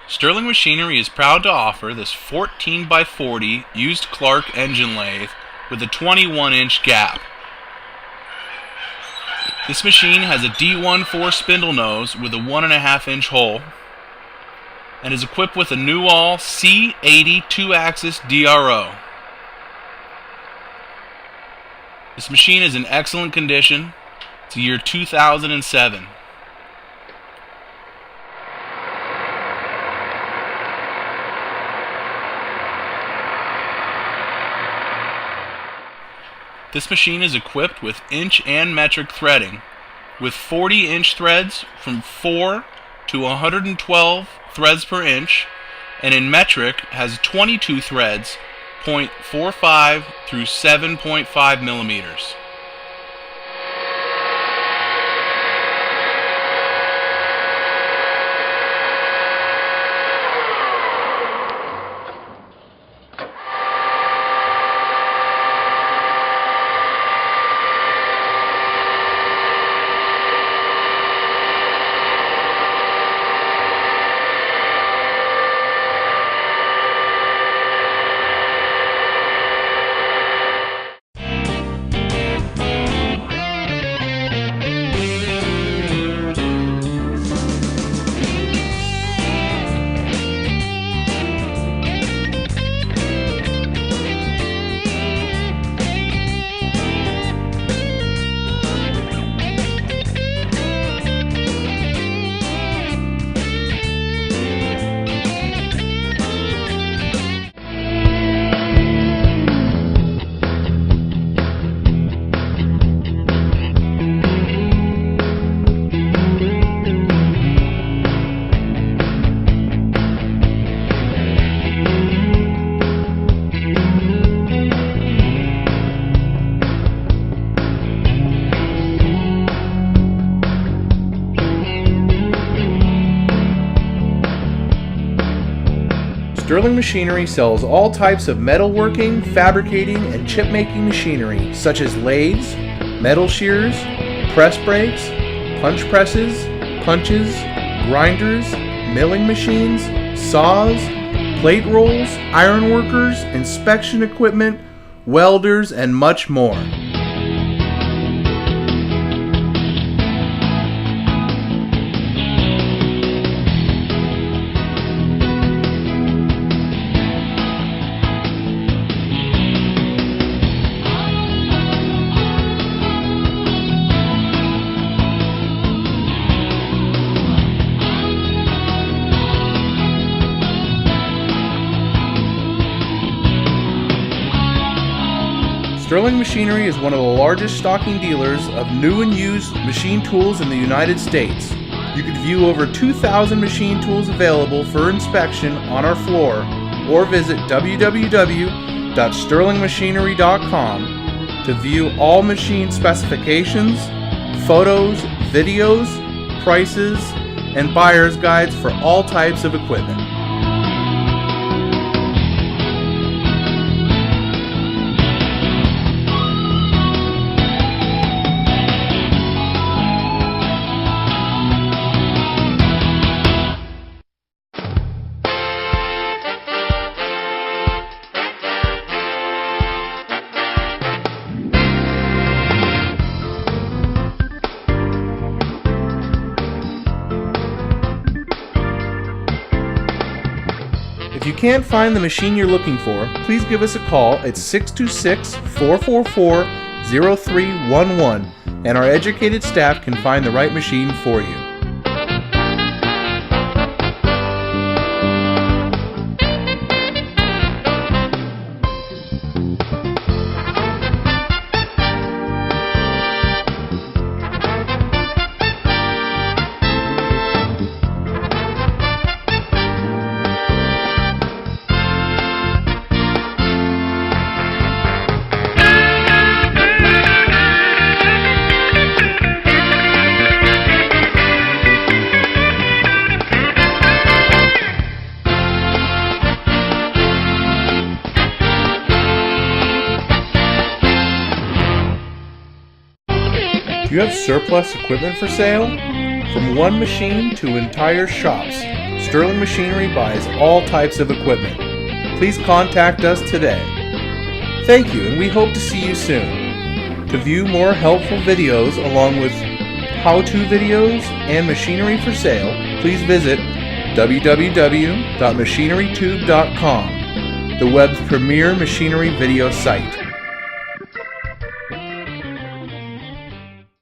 Sterling Machinery is proud to offer this 14x40 used Clark engine lathe with a 21-inch gap. This machine has a D14 spindle nose with a 1.5-inch hole and is equipped with a Newall C80 2-axis DRO. This machine is in excellent condition. It's the year 2007. This machine is equipped with inch and metric threading, with 40-inch threads from 4 to 112 threads per inch, and in metric has 22 threads, 0.45 through 7.5 millimeters. Sterling Machinery sells all types of metalworking, fabricating, and chip-making machinery, such as lathes, metal shears, press brakes, punch presses, punches, grinders, milling machines, saws, plate rolls, ironworkers, inspection equipment, welders, and much more. Sterling Machinery is one of the largest stocking dealers of new and used machine tools in the United States. You can view over 2,000 machine tools available for inspection on our floor, or visit www.sterlingmachinery.com to view all machine specifications, photos, videos, prices, and buyer's guides for all types of equipment. If you can't find the machine you're looking for, please give us a call at 626-444-0311, and our educated staff can find the right machine for you. Do you have surplus equipment for sale? From one machine to entire shops, Sterling Machinery buys all types of equipment. Please contact us today. Thank you, and we hope to see you soon. To view more helpful videos along with how-to videos and machinery for sale, please visit www.machinerytube.com, the web's premier machinery video site.